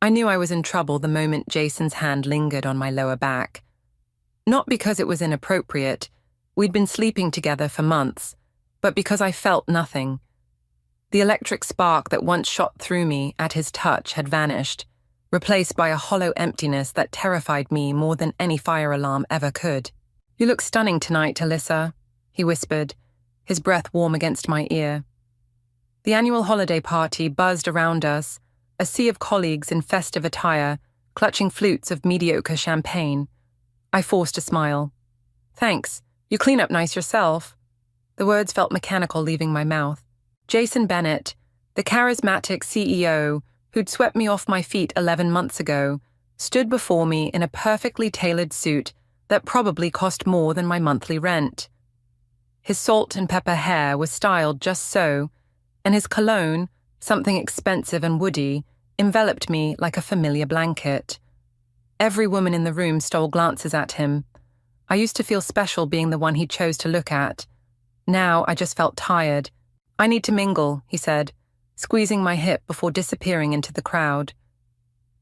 I knew I was in trouble the moment Jason's hand lingered on my lower back. Not because it was inappropriate, we'd been sleeping together for months, but because I felt nothing. The electric spark that once shot through me at his touch had vanished, replaced by a hollow emptiness that terrified me more than any fire alarm ever could. "You look stunning tonight, Alyssa," he whispered, his breath warm against my ear. The annual holiday party buzzed around us, a sea of colleagues in festive attire, clutching flutes of mediocre champagne. I forced a smile. "Thanks. You clean up nice yourself." The words felt mechanical leaving my mouth. Jason Bennett, the charismatic CEO who'd swept me off my feet 11 months ago, stood before me in a perfectly tailored suit that probably cost more than my monthly rent. His salt and pepper hair was styled just so, and his cologne, something expensive and woody, enveloped me like a familiar blanket. Every woman in the room stole glances at him. I used to feel special being the one he chose to look at. Now I just felt tired. "I need to mingle," he said, squeezing my hip before disappearing into the crowd.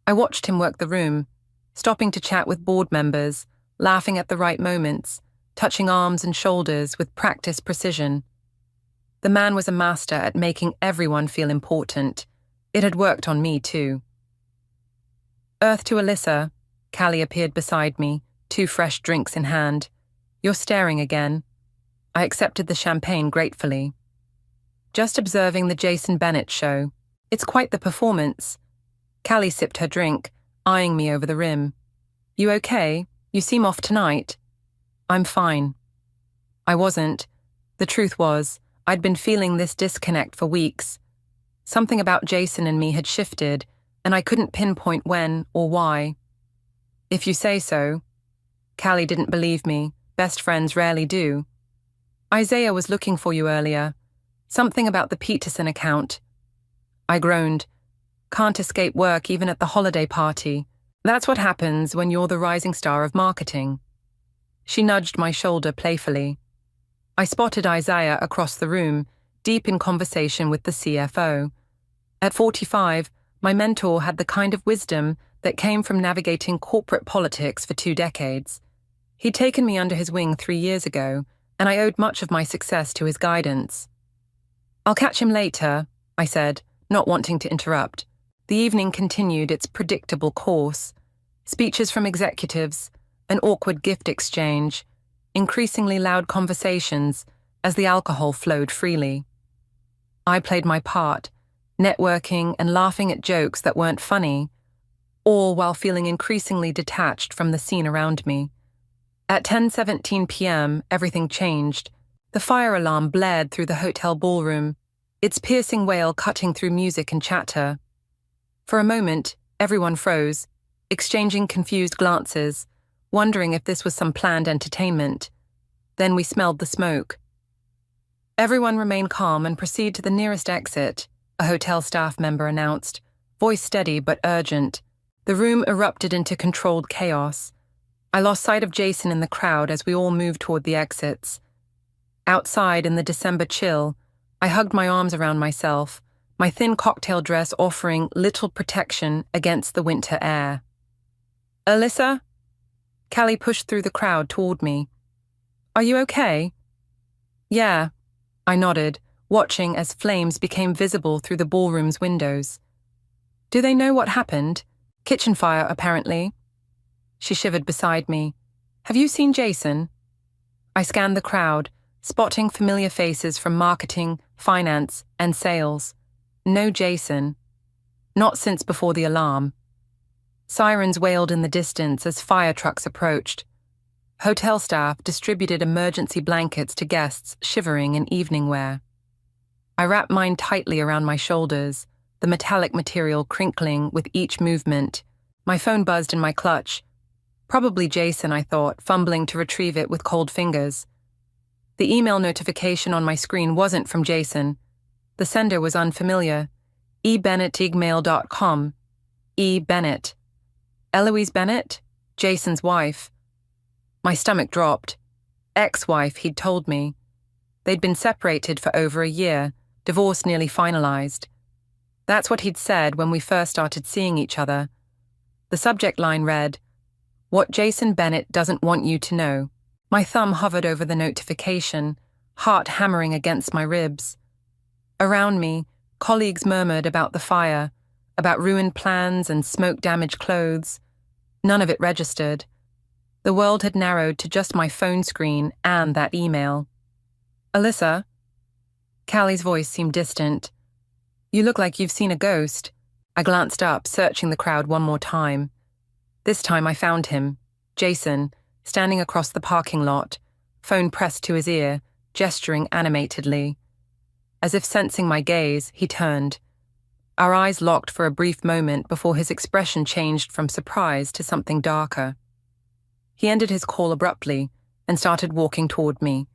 I watched him work the room, stopping to chat with board members, laughing at the right moments, touching arms and shoulders with practiced precision. The man was a master at making everyone feel important. It had worked on me, too. "Earth to Alyssa." Callie appeared beside me, 2 fresh drinks in hand. "You're staring again." I accepted the champagne gratefully. "Just observing the Jason Bennett show. It's quite the performance." Callie sipped her drink, eyeing me over the rim. "You okay? You seem off tonight." "I'm fine." I wasn't. The truth was, I'd been feeling this disconnect for weeks. Something about Jason and me had shifted, and I couldn't pinpoint when or why. "If you say so." Callie didn't believe me. Best friends rarely do. "Isaiah was looking for you earlier. Something about the Peterson account." I groaned. "Can't escape work even at the holiday party. That's what happens when you're the rising star of marketing." She nudged my shoulder playfully. I spotted Isaiah across the room, deep in conversation with the CFO. At 45, my mentor had the kind of wisdom that came from navigating corporate politics for 2 decades. He'd taken me under his wing 3 years ago, and I owed much of my success to his guidance. "I'll catch him later," I said, not wanting to interrupt. The evening continued its predictable course. Speeches from executives, an awkward gift exchange, increasingly loud conversations as the alcohol flowed freely. I played my part, networking and laughing at jokes that weren't funny, all while feeling increasingly detached from the scene around me. At 10:17 p.m., everything changed. The fire alarm blared through the hotel ballroom, its piercing wail cutting through music and chatter. For a moment, everyone froze, exchanging confused glances, wondering if this was some planned entertainment. Then we smelled the smoke. "Everyone remain calm and proceed to the nearest exit," a hotel staff member announced, voice steady but urgent. The room erupted into controlled chaos. I lost sight of Jason in the crowd as we all moved toward the exits. Outside in the December chill, I hugged my arms around myself, my thin cocktail dress offering little protection against the winter air. "Alyssa?" Callie pushed through the crowd toward me. "Are you okay?" "Yeah," I nodded, watching as flames became visible through the ballroom's windows. "Do they know what happened? Kitchen fire, apparently." She shivered beside me. "Have you seen Jason?" I scanned the crowd, spotting familiar faces from marketing, finance, and sales. No Jason. Not since before the alarm. Sirens wailed in the distance as fire trucks approached. Hotel staff distributed emergency blankets to guests shivering in evening wear. I wrapped mine tightly around my shoulders, the metallic material crinkling with each movement. My phone buzzed in my clutch. Probably Jason, I thought, fumbling to retrieve it with cold fingers. The email notification on my screen wasn't from Jason. The sender was unfamiliar. ebennett@gmail.com. E. Bennett. Eloise Bennett? Jason's wife. My stomach dropped. Ex-wife, he'd told me. They'd been separated for over a year, divorce nearly finalized. That's what he'd said when we first started seeing each other. The subject line read, "What Jason Bennett doesn't want you to know." My thumb hovered over the notification, heart hammering against my ribs. Around me, colleagues murmured about the fire, about ruined plans and smoke-damaged clothes. None of it registered. The world had narrowed to just my phone screen and that email. "Alyssa?" Callie's voice seemed distant. "You look like you've seen a ghost." I glanced up, searching the crowd one more time. This time I found him, Jason, standing across the parking lot, phone pressed to his ear, gesturing animatedly. As if sensing my gaze, he turned. Our eyes locked for a brief moment before his expression changed from surprise to something darker. He ended his call abruptly and started walking toward me.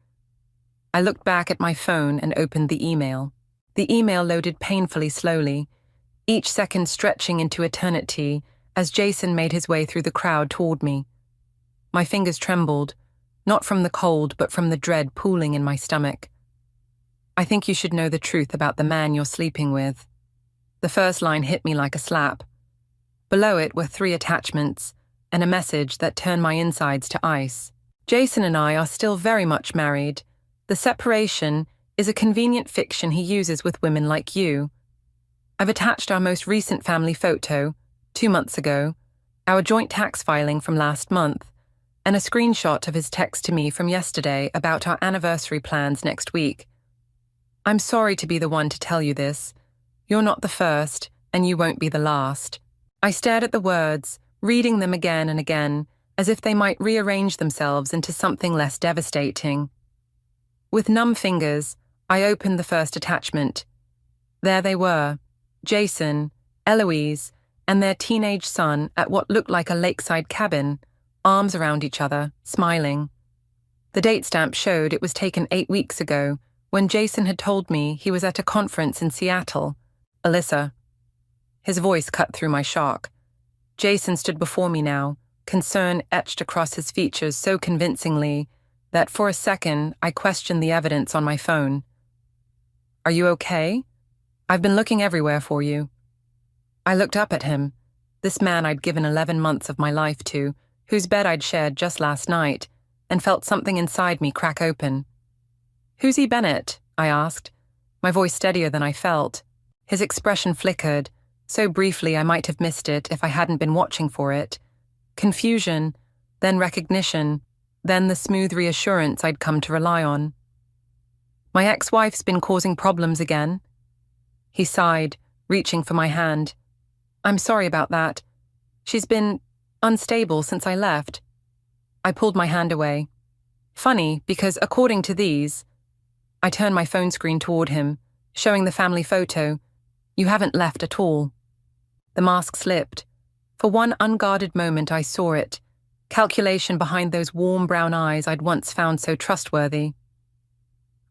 I looked back at my phone and opened the email. The email loaded painfully slowly, each second stretching into eternity as Jason made his way through the crowd toward me. My fingers trembled, not from the cold but from the dread pooling in my stomach. "I think you should know the truth about the man you're sleeping with." The first line hit me like a slap. Below it were 3 attachments and a message that turned my insides to ice. "Jason and I are still very much married. The separation is a convenient fiction he uses with women like you. I've attached our most recent family photo, 2 months ago, our joint tax filing from last month, and a screenshot of his text to me from yesterday about our anniversary plans next week. I'm sorry to be the one to tell you this. You're not the first, and you won't be the last." I stared at the words, reading them again and again, as if they might rearrange themselves into something less devastating. With numb fingers, I opened the first attachment. There they were, Jason, Eloise, and their teenage son at what looked like a lakeside cabin, arms around each other, smiling. The date stamp showed it was taken 8 weeks ago, when Jason had told me he was at a conference in Seattle. "Alyssa." His voice cut through my shock. Jason stood before me now, concern etched across his features so convincingly that for a second I questioned the evidence on my phone. "Are you okay? I've been looking everywhere for you." I looked up at him, this man I'd given 11 months of my life to, whose bed I'd shared just last night, and felt something inside me crack open. "Who's he, Bennett?" I asked, my voice steadier than I felt. His expression flickered, so briefly I might have missed it if I hadn't been watching for it. Confusion, then recognition, then the smooth reassurance I'd come to rely on. "My ex-wife's been causing problems again." He sighed, reaching for my hand. "I'm sorry about that. She's been unstable since I left." I pulled my hand away. Funny, because according to these, I turned my phone screen toward him, showing the family photo. "You haven't left at all." The mask slipped. For one unguarded moment I saw it, calculation behind those warm brown eyes I'd once found so trustworthy.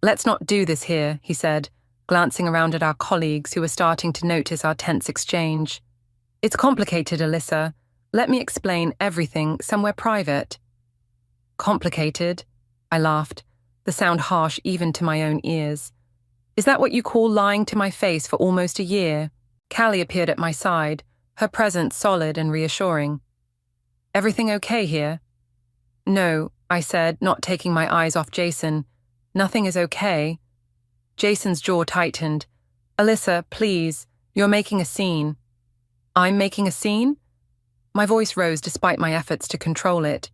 "Let's not do this here," he said, glancing around at our colleagues who were starting to notice our tense exchange. "It's complicated, Alyssa. Let me explain everything somewhere private." "Complicated?" I laughed, the sound harsh even to my own ears. "Is that what you call lying to my face for almost a year?" Callie appeared at my side, her presence solid and reassuring. "Everything okay here?" "No," I said, not taking my eyes off Jason. "Nothing is okay." Jason's jaw tightened. "Alyssa, please, you're making a scene." "I'm making a scene?" My voice rose despite my efforts to control it.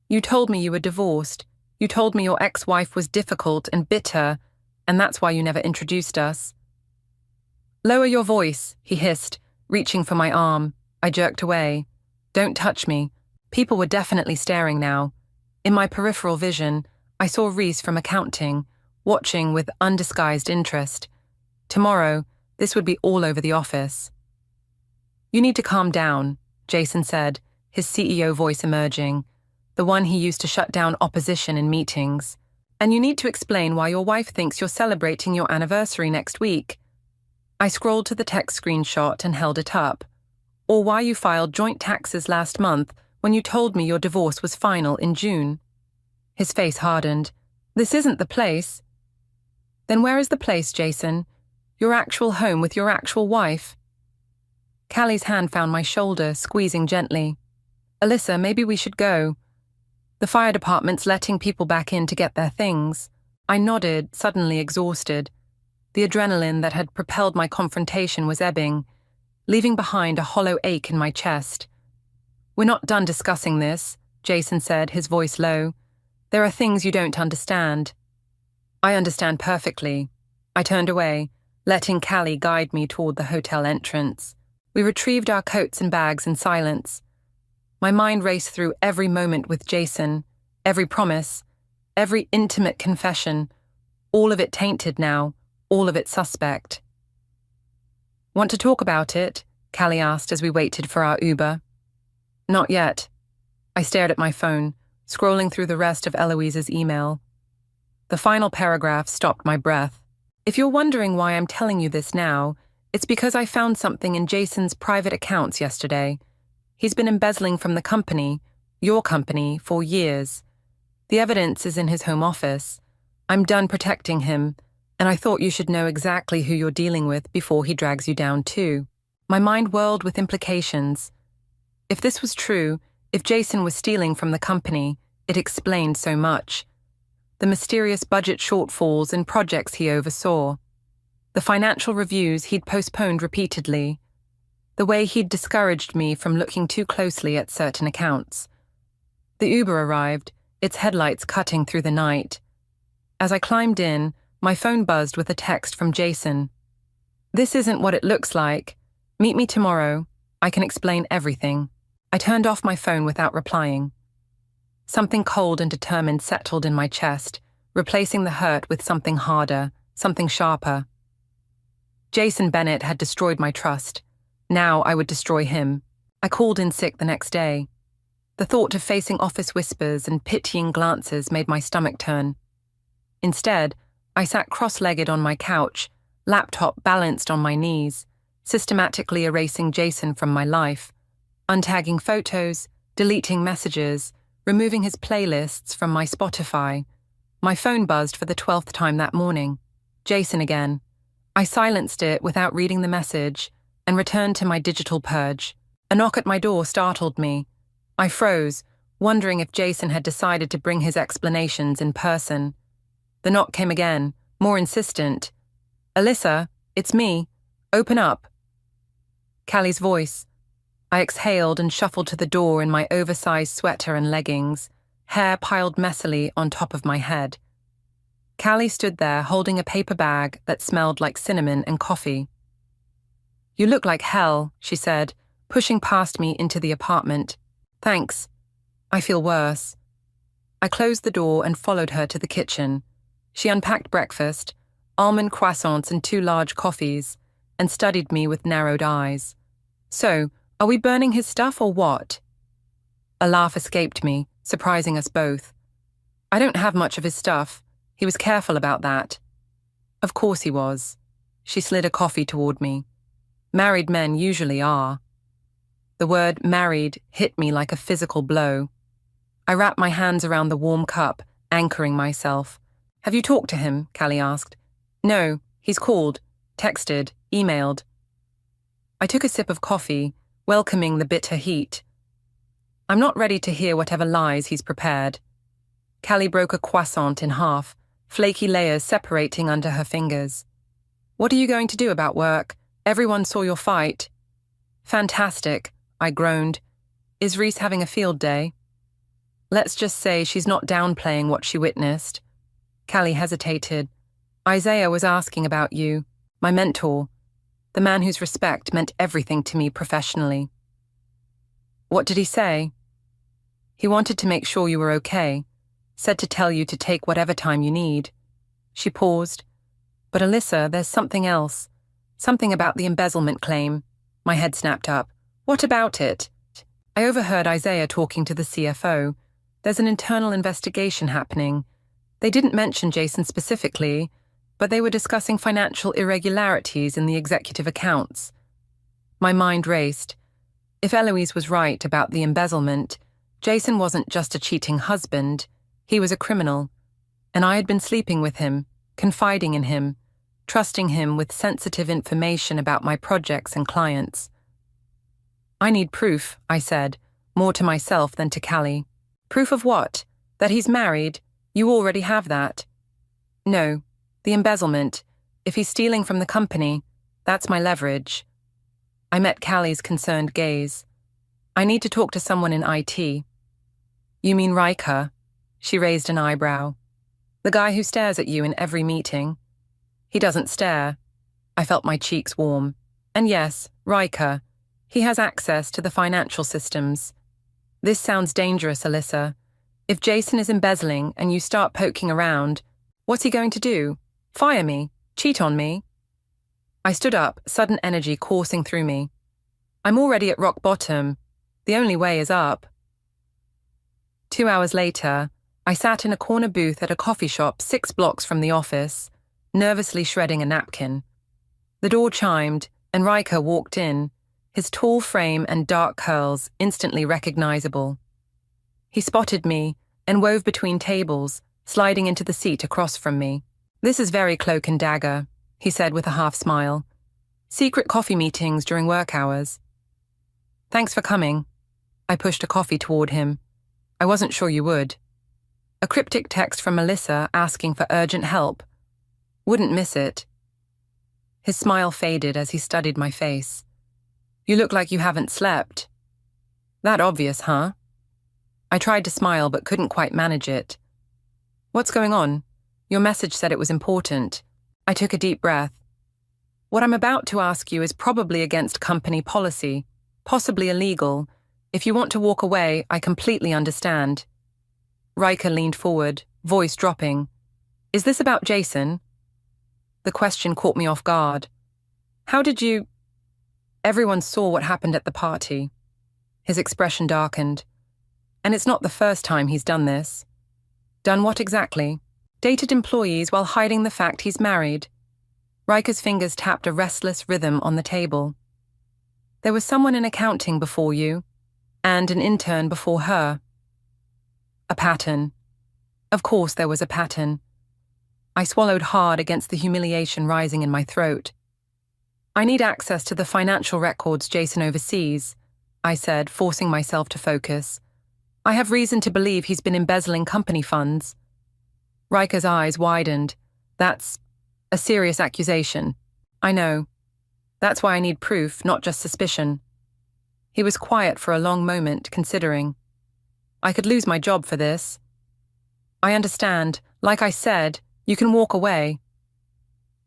"You told me you were divorced. You told me your ex-wife was difficult and bitter, and that's why you never introduced us." "Lower your voice," he hissed, reaching for my arm. I jerked away. "Don't touch me." People were definitely staring now. In my peripheral vision, I saw Reese from accounting, watching with undisguised interest. Tomorrow, this would be all over the office. "You need to calm down," Jason said, his CEO voice emerging, the one he used to shut down opposition in meetings. "And you need to explain why your wife thinks you're celebrating your anniversary next week." I scrolled to the text screenshot and held it up. "Or why you filed joint taxes last month when you told me your divorce was final in June." His face hardened. "This isn't the place." "Then where is the place, Jason? Your actual home with your actual wife? Callie's hand found my shoulder, squeezing gently. Alyssa, maybe we should go. The fire department's letting people back in to get their things. I nodded, suddenly exhausted. The adrenaline that had propelled my confrontation was ebbing, leaving behind a hollow ache in my chest. We're not done discussing this, Jason said, his voice low. There are things you don't understand. I understand perfectly. I turned away, letting Callie guide me toward the hotel entrance. We retrieved our coats and bags in silence. My mind raced through every moment with Jason, every promise, every intimate confession, all of it tainted now, all of it suspect. Want to talk about it? Callie asked as we waited for our Uber. Not yet. I stared at my phone, scrolling through the rest of Eloise's email. The final paragraph stopped my breath. If you're wondering why I'm telling you this now, it's because I found something in Jason's private accounts yesterday. He's been embezzling from the company, your company, for years. The evidence is in his home office. I'm done protecting him, and I thought you should know exactly who you're dealing with before he drags you down too. My mind whirled with implications. If this was true, if Jason was stealing from the company, it explained so much. The mysterious budget shortfalls in projects he oversaw. The financial reviews he'd postponed repeatedly. The way he'd discouraged me from looking too closely at certain accounts. The Uber arrived, its headlights cutting through the night. As I climbed in, my phone buzzed with a text from Jason. This isn't what it looks like. Meet me tomorrow. I can explain everything. I turned off my phone without replying. Something cold and determined settled in my chest, replacing the hurt with something harder, something sharper. Jason Bennett had destroyed my trust. Now I would destroy him. I called in sick the next day. The thought of facing office whispers and pitying glances made my stomach turn. Instead, I sat cross-legged on my couch, laptop balanced on my knees, systematically erasing Jason from my life, untagging photos, deleting messages, removing his playlists from my Spotify. My phone buzzed for the 12th time that morning. Jason again. I silenced it without reading the message and returned to my digital purge. A knock at my door startled me. I froze, wondering if Jason had decided to bring his explanations in person. The knock came again, more insistent. Alyssa, it's me. Open up. Callie's voice. I exhaled and shuffled to the door in my oversized sweater and leggings, hair piled messily on top of my head. Callie stood there holding a paper bag that smelled like cinnamon and coffee. You look like hell, she said, pushing past me into the apartment. Thanks. I feel worse. I closed the door and followed her to the kitchen. She unpacked breakfast, almond croissants and 2 large coffees, and studied me with narrowed eyes. So, are we burning his stuff or what? A laugh escaped me, surprising us both. I don't have much of his stuff. He was careful about that. Of course he was. She slid a coffee toward me. Married men usually are. The word married hit me like a physical blow. I wrapped my hands around the warm cup, anchoring myself. Have you talked to him? Callie asked. No, he's called, texted, emailed. I took a sip of coffee, welcoming the bitter heat. I'm not ready to hear whatever lies he's prepared. Callie broke a croissant in half, flaky layers separating under her fingers. What are you going to do about work? Everyone saw your fight. Fantastic, I groaned. Is Reese having a field day? Let's just say she's not downplaying what she witnessed. Callie hesitated. Isaiah was asking about you, my mentor, the man whose respect meant everything to me professionally. What did he say? He wanted to make sure you were okay, said to tell you to take whatever time you need. She paused. But Alyssa, there's something else. Something about the embezzlement claim. My head snapped up. What about it? I overheard Isaiah talking to the CFO. There's an internal investigation happening. They didn't mention Jason specifically, but they were discussing financial irregularities in the executive accounts. My mind raced. If Eloise was right about the embezzlement, Jason wasn't just a cheating husband, he was a criminal. And I had been sleeping with him, confiding in him, trusting him with sensitive information about my projects and clients. "I need proof," I said, more to myself than to Callie. "Proof of what? That he's married? You already have that." "No, the embezzlement. If he's stealing from the company, that's my leverage." I met Callie's concerned gaze. "I need to talk to someone in IT." "You mean Riker?" She raised an eyebrow. "The guy who stares at you in every meeting." "He doesn't stare." I felt my cheeks warm. "And yes, Riker. He has access to the financial systems." "This sounds dangerous, Alyssa. If Jason is embezzling and you start poking around, what's he going to do? Fire me? Cheat on me?" I stood up, sudden energy coursing through me. "I'm already at rock bottom. The only way is up." 2 hours later, I sat in a corner booth at a coffee shop 6 blocks from the office, nervously shredding a napkin. The door chimed, and Riker walked in, his tall frame and dark curls instantly recognizable. He spotted me and wove between tables, sliding into the seat across from me. "This is very cloak and dagger," he said with a half smile. "Secret coffee meetings during work hours." "Thanks for coming." I pushed a coffee toward him. "I wasn't sure you would." A cryptic text from Melissa asking for urgent help. Wouldn't miss it. His smile faded as he studied my face. "You look like you haven't slept." "That obvious, huh?" I tried to smile but couldn't quite manage it. "What's going on? Your message said it was important." I took a deep breath. "What I'm about to ask you is probably against company policy, possibly illegal. If you want to walk away, I completely understand." Riker leaned forward, voice dropping. "Is this about Jason?" The question caught me off guard. "How did you—" Everyone saw what happened at the party. His expression darkened. "And it's not the first time he's done this." "Done what exactly?" "Dated employees while hiding the fact he's married." Riker's fingers tapped a restless rhythm on the table. "There was someone in accounting before you, and an intern before her." A pattern. Of course there was a pattern. I swallowed hard against the humiliation rising in my throat. "I need access to the financial records Jason oversees," I said, forcing myself to focus. "I have reason to believe he's been embezzling company funds." Riker's eyes widened. "That's a serious accusation." "I know. That's why I need proof, not just suspicion." He was quiet for a long moment, considering. "I could lose my job for this." "I understand. Like I said, you can walk away."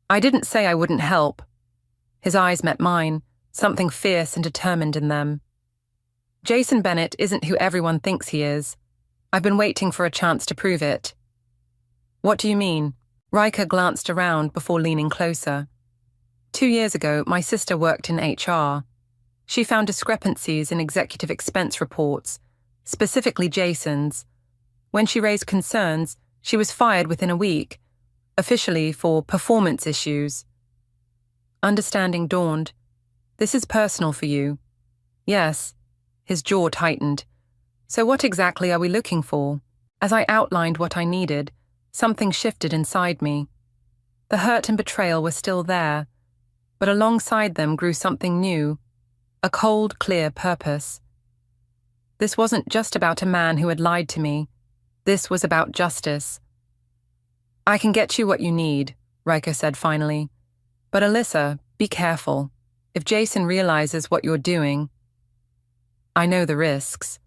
"I didn't say I wouldn't help." His eyes met mine, something fierce and determined in them. "Jason Bennett isn't who everyone thinks he is. I've been waiting for a chance to prove it." "What do you mean?" Riker glanced around before leaning closer. 2 years ago, my sister worked in HR. She found discrepancies in executive expense reports, specifically Jason's. When she raised concerns, she was fired within a week, officially for performance issues. Understanding dawned. "This is personal for you." "Yes." His jaw tightened. "So what exactly are we looking for?" As I outlined what I needed, something shifted inside me. The hurt and betrayal were still there, but alongside them grew something new, a cold, clear purpose. This wasn't just about a man who had lied to me. This was about justice. "I can get you what you need," Riker said finally. "But Alyssa, be careful. If Jason realizes what you're doing..." "I know the risks."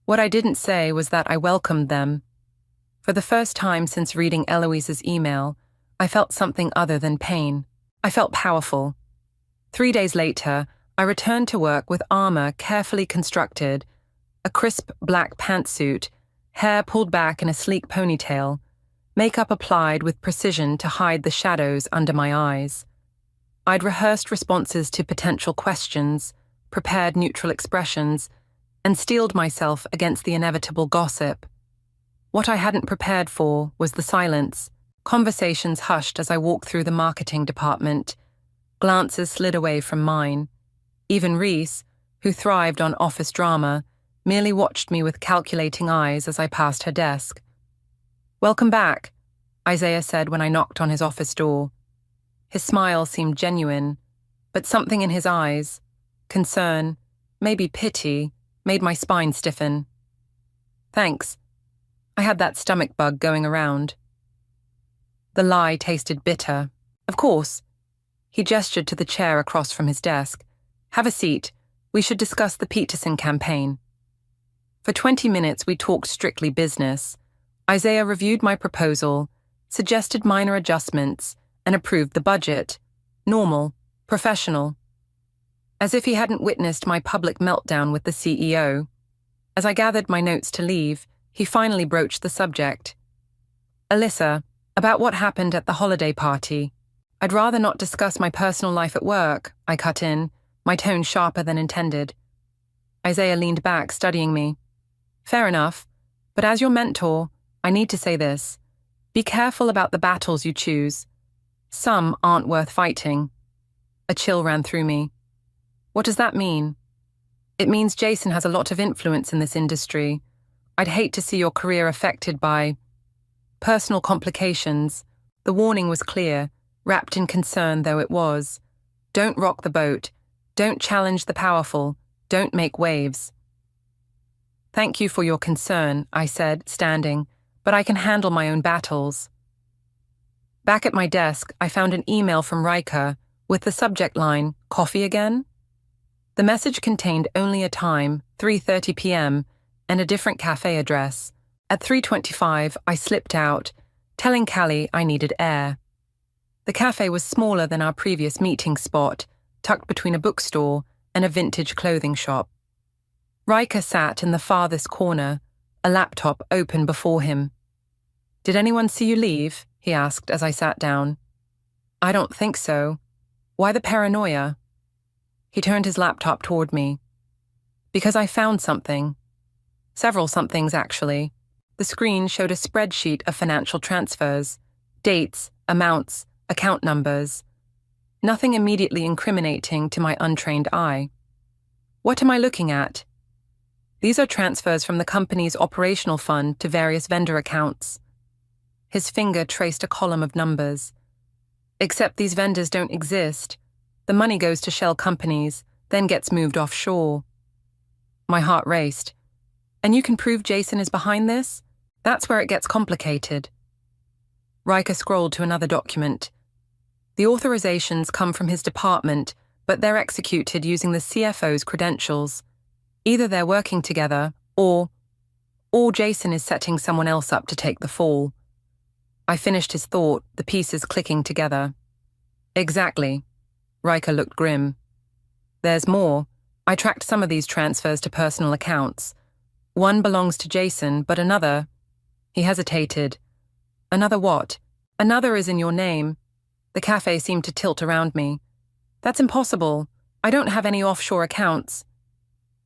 What I didn't say was that I welcomed them. For the first time since reading Eloise's email, I felt something other than pain. I felt powerful. 3 days later, I returned to work with armor carefully constructed, a crisp black pantsuit, hair pulled back in a sleek ponytail, makeup applied with precision to hide the shadows under my eyes. I'd rehearsed responses to potential questions, prepared neutral expressions, and steeled myself against the inevitable gossip. What I hadn't prepared for was the silence. Conversations hushed as I walked through the marketing department. Glances slid away from mine. Even Reese, who thrived on office drama, merely watched me with calculating eyes as I passed her desk. "Welcome back," Isaiah said when I knocked on his office door. His smile seemed genuine, but something in his eyes, concern, maybe pity, made my spine stiffen. Thanks. I had that stomach bug going around. The lie tasted bitter. Of course. He gestured to the chair across from his desk. Have a seat. We should discuss the Peterson campaign. For 20 minutes, we talked strictly business. Isaiah reviewed my proposal, suggested minor adjustments, and approved the budget. Normal, professional. As if he hadn't witnessed my public meltdown with the CEO. As I gathered my notes to leave, he finally broached the subject. Alyssa, about what happened at the holiday party. I'd rather not discuss my personal life at work, I cut in, my tone sharper than intended. Isaiah leaned back, studying me. Fair enough, but as your mentor, I need to say this. Be careful about the battles you choose. Some aren't worth fighting. A chill ran through me. What does that mean? It means Jason has a lot of influence in this industry. I'd hate to see your career affected by personal complications. The warning was clear, wrapped in concern though it was. Don't rock the boat. Don't challenge the powerful. Don't make waves. Thank you for your concern, I said, standing, but I can handle my own battles. Back at my desk, I found an email from Riker with the subject line, Coffee again? The message contained only a time, 3:30 p.m., and a different cafe address. At 3:25, I slipped out, telling Callie I needed air. The cafe was smaller than our previous meeting spot, tucked between a bookstore and a vintage clothing shop. Riker sat in the farthest corner, a laptop open before him. Did anyone see you leave? He asked as I sat down. I don't think so. Why the paranoia? He turned his laptop toward me. Because I found something. Several somethings, actually. The screen showed a spreadsheet of financial transfers, dates, amounts, account numbers. Nothing immediately incriminating to my untrained eye. What am I looking at? These are transfers from the company's operational fund to various vendor accounts. His finger traced a column of numbers. Except these vendors don't exist. The money goes to shell companies, then gets moved offshore. My heart raced. And you can prove Jason is behind this? That's where it gets complicated. Riker scrolled to another document. The authorizations come from his department, but they're executed using the CFO's credentials. Either they're working together, or Jason is setting someone else up to take the fall. I finished his thought, the pieces clicking together. Exactly. Riker looked grim. There's more. I tracked some of these transfers to personal accounts. One belongs to Jason, but another... He hesitated. Another what? Another is in your name. The cafe seemed to tilt around me. That's impossible. I don't have any offshore accounts.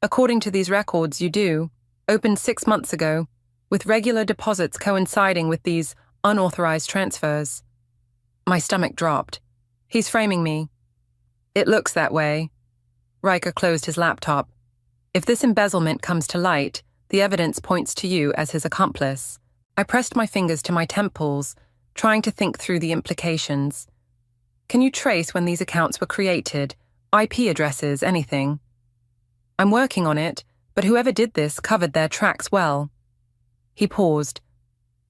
According to these records, you do. Opened 6 months ago, with regular deposits coinciding with these unauthorized transfers. My stomach dropped. He's framing me. It looks that way. Riker closed his laptop. If this embezzlement comes to light, the evidence points to you as his accomplice. I pressed my fingers to my temples, trying to think through the implications. Can you trace when these accounts were created? IP addresses, anything? I'm working on it, but whoever did this covered their tracks well. He paused.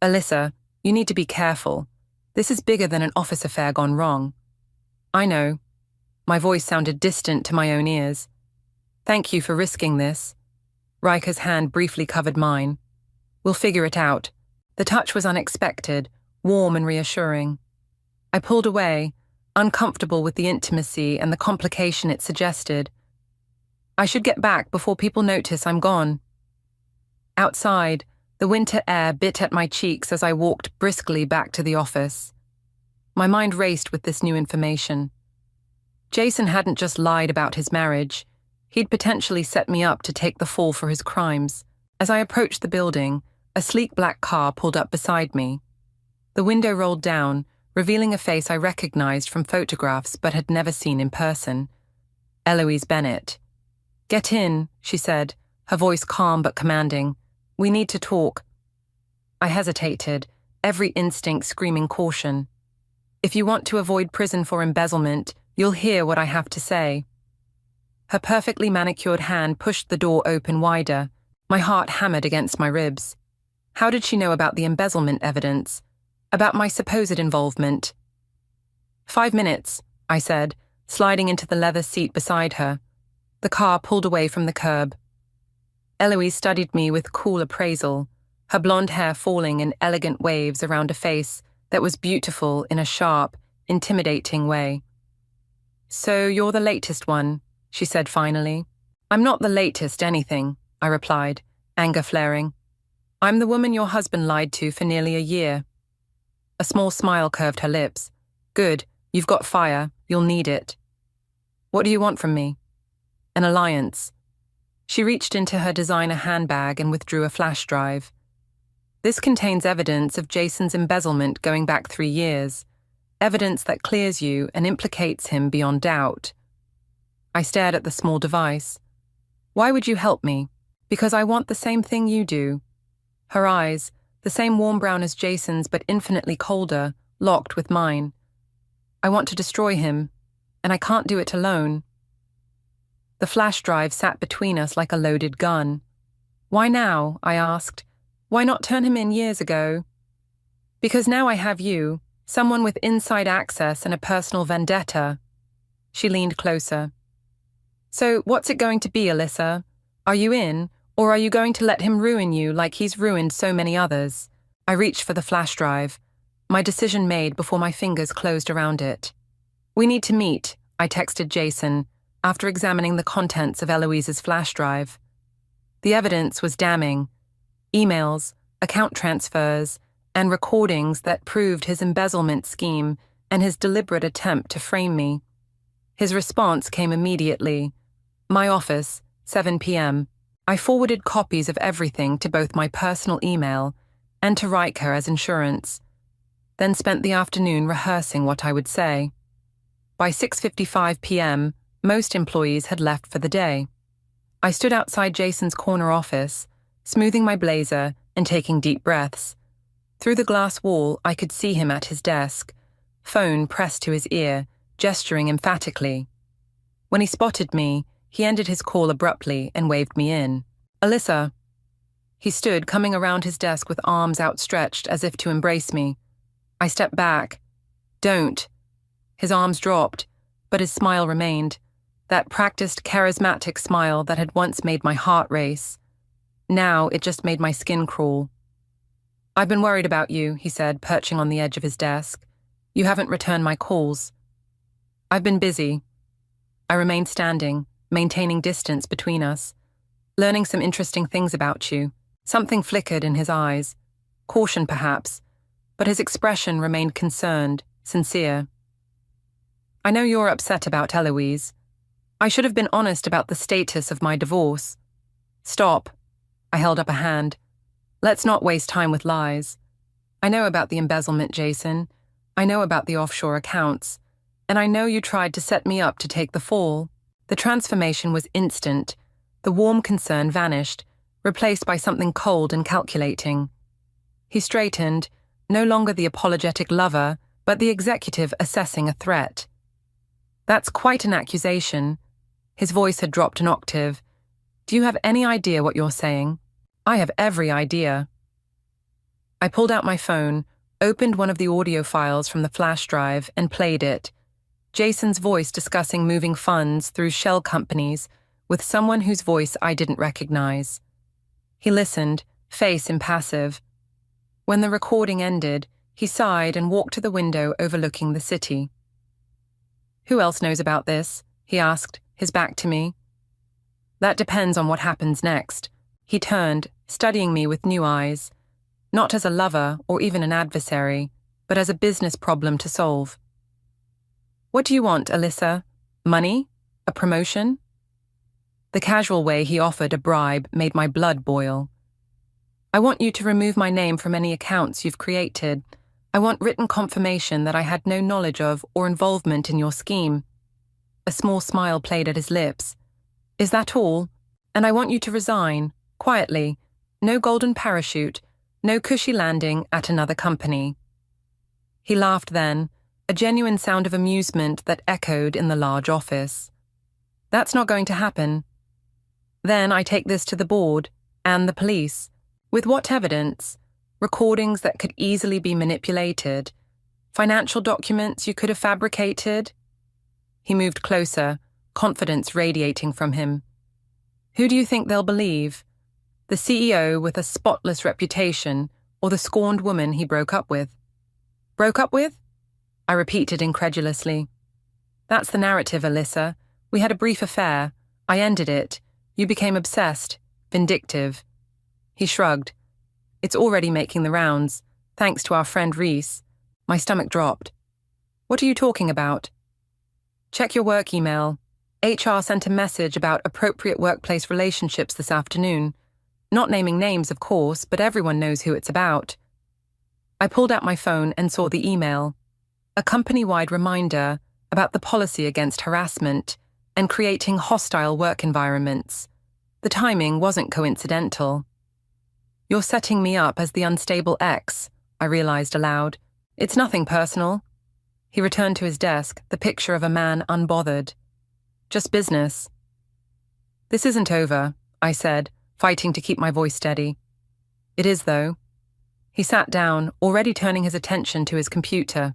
Alyssa, you need to be careful. This is bigger than an office affair gone wrong. I know. My voice sounded distant to my own ears. Thank you for risking this. Riker's hand briefly covered mine. We'll figure it out. The touch was unexpected, warm and reassuring. I pulled away, uncomfortable with the intimacy and the complication it suggested. I should get back before people notice I'm gone. Outside, the winter air bit at my cheeks as I walked briskly back to the office. My mind raced with this new information. Jason hadn't just lied about his marriage. He'd potentially set me up to take the fall for his crimes. As I approached the building, a sleek black car pulled up beside me. The window rolled down, revealing a face I recognized from photographs but had never seen in person. Eloise Bennett. Get in, she said, her voice calm but commanding. We need to talk. I hesitated, every instinct screaming caution. If you want to avoid prison for embezzlement, you'll hear what I have to say." Her perfectly manicured hand pushed the door open wider. My heart hammered against my ribs. How did she know about the embezzlement evidence? About my supposed involvement? "5 minutes," I said, sliding into the leather seat beside her. The car pulled away from the curb. Eloise studied me with cool appraisal, her blonde hair falling in elegant waves around a face that was beautiful in a sharp, intimidating way. "So you're the latest one," she said finally. "I'm not the latest anything," I replied, anger flaring. "I'm the woman your husband lied to for nearly a year." A small smile curved her lips. "Good, you've got fire, you'll need it." "What do you want from me?" "An alliance." She reached into her designer handbag and withdrew a flash drive. "This contains evidence of Jason's embezzlement going back 3 years, evidence that clears you and implicates him beyond doubt." I stared at the small device. "Why would you help me?" "Because I want the same thing you do." Her eyes, the same warm brown as Jason's but infinitely colder, locked with mine. "I want to destroy him, and I can't do it alone." The flash drive sat between us like a loaded gun. "Why now?" I asked. "Why not turn him in years ago?" "Because now I have you, someone with inside access and a personal vendetta." She leaned closer. "So what's it going to be, Alyssa? Are you in, or are you going to let him ruin you like he's ruined so many others?" I reached for the flash drive, my decision made before my fingers closed around it. "We need to meet," I texted Jason, after examining the contents of Eloise's flash drive. The evidence was damning. Emails, account transfers, and recordings that proved his embezzlement scheme and his deliberate attempt to frame me. His response came immediately. "My office, 7 p.m. I forwarded copies of everything to both my personal email and to Riker as insurance, then spent the afternoon rehearsing what I would say. By 6:55 p.m., most employees had left for the day. I stood outside Jason's corner office, smoothing my blazer and taking deep breaths. Through the glass wall, I could see him at his desk, phone pressed to his ear, gesturing emphatically. When he spotted me, he ended his call abruptly and waved me in. "Alyssa." He stood, coming around his desk with arms outstretched as if to embrace me. I stepped back. "Don't." His arms dropped, but his smile remained, that practiced, charismatic smile that had once made my heart race. Now it just made my skin crawl. "I've been worried about you," he said, perching on the edge of his desk. "You haven't returned my calls." "I've been busy." I remained standing, maintaining distance between us, learning some interesting things about you. Something flickered in his eyes, caution perhaps, but his expression remained concerned, sincere. "I know you're upset about Eloise. I should have been honest about the status of my divorce." "Stop." I held up a hand. "Let's not waste time with lies. I know about the embezzlement, Jason. I know about the offshore accounts. And I know you tried to set me up to take the fall." The transformation was instant. The warm concern vanished, replaced by something cold and calculating. He straightened, no longer the apologetic lover, but the executive assessing a threat. "That's quite an accusation." His voice had dropped an octave. "Do you have any idea what you're saying?" "I have every idea." I pulled out my phone, opened one of the audio files from the flash drive, and played it. Jason's voice discussing moving funds through shell companies with someone whose voice I didn't recognize. He listened, face impassive. When the recording ended, he sighed and walked to the window overlooking the city. "Who else knows about this?" he asked, his back to me. "That depends on what happens next." He turned, studying me with new eyes, not as a lover or even an adversary, but as a business problem to solve. "What do you want, Alyssa? Money? A promotion?" The casual way he offered a bribe made my blood boil. "I want you to remove my name from any accounts you've created. I want written confirmation that I had no knowledge of or involvement in your scheme." A small smile played at his lips. "Is that all? And I want you to resign, quietly. No golden parachute, no cushy landing at another company." He laughed then, a genuine sound of amusement that echoed in the large office. That's not going to happen. Then I take this to the board and the police. With what evidence? Recordings that could easily be manipulated. Financial documents you could have fabricated. He moved closer, confidence radiating from him. Who do you think they'll believe? The CEO with a spotless reputation, or the scorned woman he broke up with? Broke up with? I repeated incredulously. That's the narrative, Alyssa. We had a brief affair. I ended it. You became obsessed, vindictive. He shrugged. It's already making the rounds, thanks to our friend Reese. My stomach dropped. What are you talking about? Check your work email. HR sent a message about appropriate workplace relationships this afternoon. Not naming names, of course, but everyone knows who it's about. I pulled out my phone and saw the email. A company-wide reminder about the policy against harassment and creating hostile work environments. The timing wasn't coincidental. You're setting me up as the unstable ex, I realized aloud. It's nothing personal. He returned to his desk, the picture of a man unbothered. Just business. This isn't over, I said, fighting to keep my voice steady. It is, though. He sat down, already turning his attention to his computer.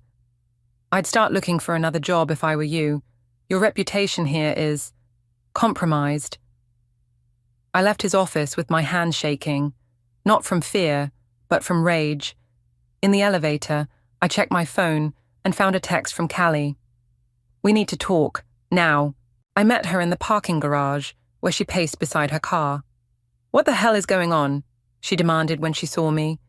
I'd start looking for another job if I were you. Your reputation here is compromised. I left his office with my hand shaking, not from fear, but from rage. In the elevator, I checked my phone and found a text from Callie. We need to talk, now. I met her in the parking garage, where she paced beside her car. What the hell is going on? She demanded when she saw me.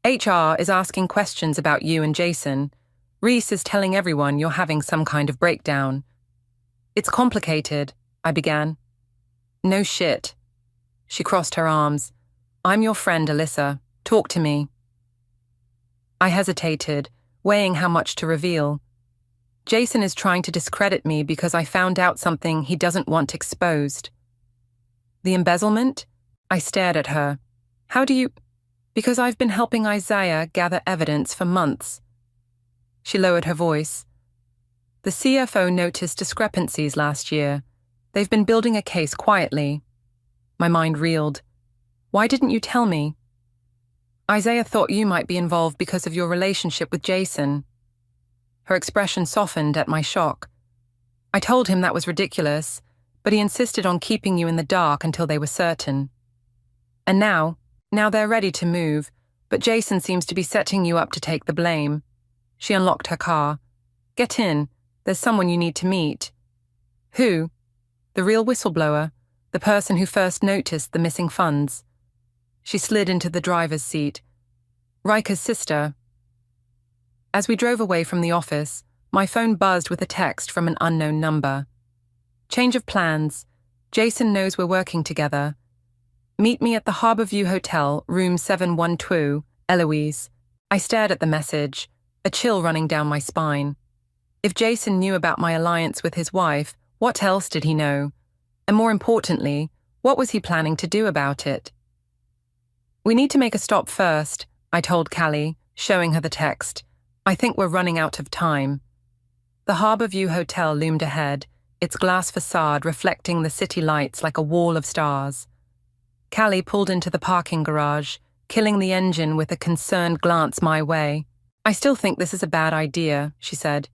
HR is asking questions about you and Jason. Reese is telling everyone you're having some kind of breakdown. It's complicated, I began. No shit. She crossed her arms. I'm your friend, Alyssa. Talk to me. I hesitated, weighing how much to reveal. Jason is trying to discredit me because I found out something he doesn't want exposed. The embezzlement? I stared at her. How do you... Because I've been helping Isaiah gather evidence for months. She lowered her voice. The CFO noticed discrepancies last year. They've been building a case quietly. My mind reeled. Why didn't you tell me? Isaiah thought you might be involved because of your relationship with Jason. Her expression softened at my shock. I told him that was ridiculous, but he insisted on keeping you in the dark until they were certain. And now they're ready to move, but Jason seems to be setting you up to take the blame. She unlocked her car. Get in. There's someone you need to meet. Who? The real whistleblower, the person who first noticed the missing funds. She slid into the driver's seat. Riker's sister. As we drove away from the office, my phone buzzed with a text from an unknown number. Change of plans. Jason knows we're working together. Meet me at the Harborview Hotel, room 712, Eloise. I stared at the message, a chill running down my spine. If Jason knew about my alliance with his wife, what else did he know? And more importantly, what was he planning to do about it? We need to make a stop first, I told Callie, showing her the text. I think we're running out of time. The Harborview Hotel loomed ahead, its glass facade reflecting the city lights like a wall of stars. Callie pulled into the parking garage, killing the engine with a concerned glance my way. I still think this is a bad idea, she said.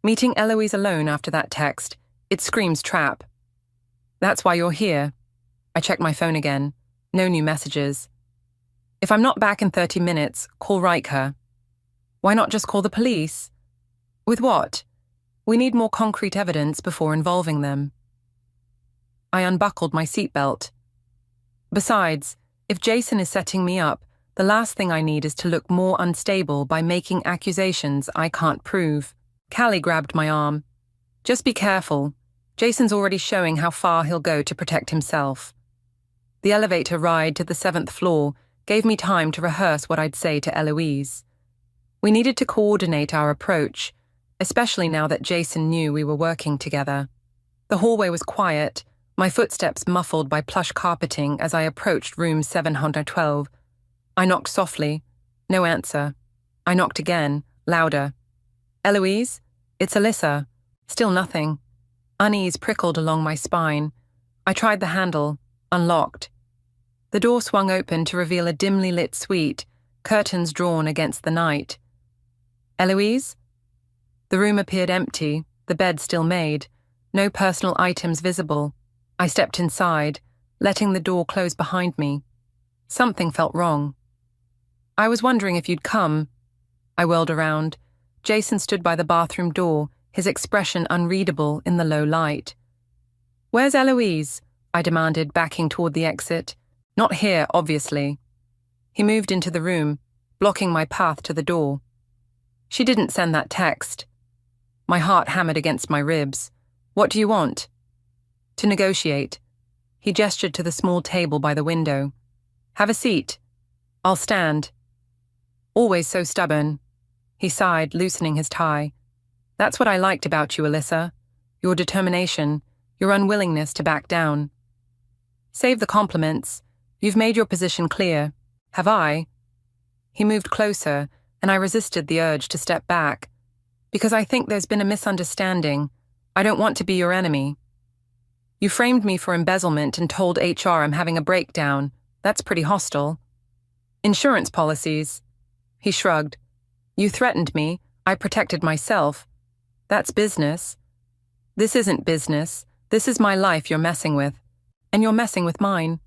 Meeting Eloise alone after that text, it screams trap. That's why you're here. I checked my phone again. No new messages. If I'm not back in 30 minutes, call Riker. Why not just call the police? With what? We need more concrete evidence before involving them. I unbuckled my seatbelt. Besides, if Jason is setting me up, the last thing I need is to look more unstable by making accusations I can't prove. Callie grabbed my arm. Just be careful. Jason's already showing how far he'll go to protect himself. The elevator ride to the 7th floor gave me time to rehearse what I'd say to Eloise. We needed to coordinate our approach, especially now that Jason knew we were working together. The hallway was quiet, my footsteps muffled by plush carpeting as I approached room 712. I knocked softly. No answer. I knocked again, louder. Eloise? It's Alyssa. Still nothing. Unease prickled along my spine. I tried the handle, unlocked. The door swung open to reveal a dimly lit suite, curtains drawn against the night. Eloise? The room appeared empty, the bed still made, no personal items visible. I stepped inside, letting the door close behind me. Something felt wrong. I was wondering if you'd come. I whirled around. Jason stood by the bathroom door, his expression unreadable in the low light. Where's Eloise? I demanded, backing toward the exit. Not here, obviously. He moved into the room, blocking my path to the door. She didn't send that text. My heart hammered against my ribs. What do you want? To negotiate. He gestured to the small table by the window. Have a seat. I'll stand. Always so stubborn. He sighed, loosening his tie. That's what I liked about you, Alyssa. Your determination, your unwillingness to back down. Save the compliments. You've made your position clear. Have I? He moved closer, and I resisted the urge to step back. Because I think there's been a misunderstanding. I don't want to be your enemy. You framed me for embezzlement and told HR I'm having a breakdown. That's pretty hostile. Insurance policies. He shrugged. You threatened me. I protected myself. That's business. This isn't business. This is my life you're messing with. And you're messing with mine.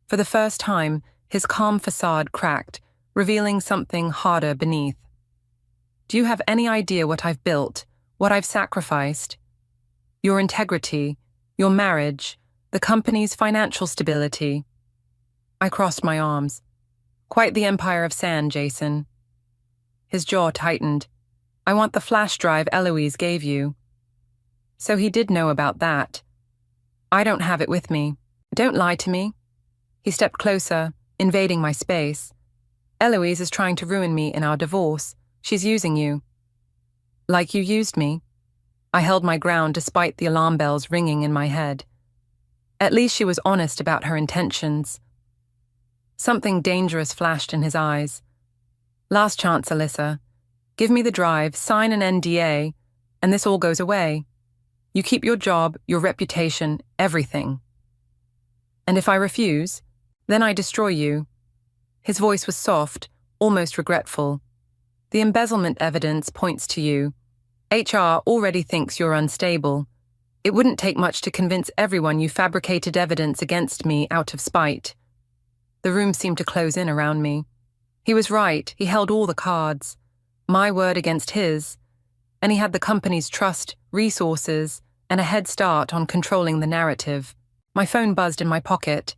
For the first time, his calm facade cracked, revealing something harder beneath. Do you have any idea what I've built, what I've sacrificed? Your integrity, your marriage, the company's financial stability. I crossed my arms. Quite the empire of sand, Jason. His jaw tightened. I want the flash drive Eloise gave you. So he did know about that. I don't have it with me. Don't lie to me. He stepped closer, invading my space. Eloise is trying to ruin me in our divorce. She's using you. Like you used me. I held my ground despite the alarm bells ringing in my head. At least she was honest about her intentions. Something dangerous flashed in his eyes. Last chance, Alyssa. Give me the drive, sign an NDA, and this all goes away. You keep your job, your reputation, everything. And if I refuse, then I destroy you. His voice was soft, almost regretful. The embezzlement evidence points to you. HR already thinks you're unstable. It wouldn't take much to convince everyone you fabricated evidence against me out of spite. The room seemed to close in around me. He was right, he held all the cards. My word against his. And he had the company's trust, resources, and a head start on controlling the narrative. My phone buzzed in my pocket.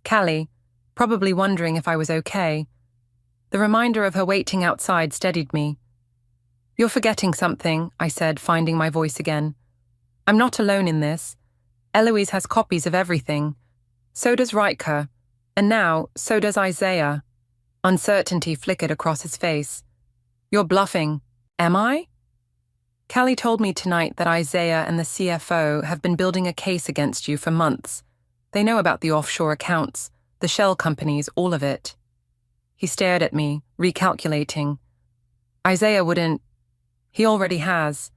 Callie, probably wondering if I was okay. The reminder of her waiting outside steadied me. You're forgetting something, I said, finding my voice again. I'm not alone in this. Eloise has copies of everything. So does Riker. And now, so does Isaiah. Uncertainty flickered across his face. You're bluffing. Am I? Callie told me tonight that Isaiah and the CFO have been building a case against you for months. They know about the offshore accounts, the shell companies, all of it. He stared at me, recalculating. Isaiah wouldn't. He already has.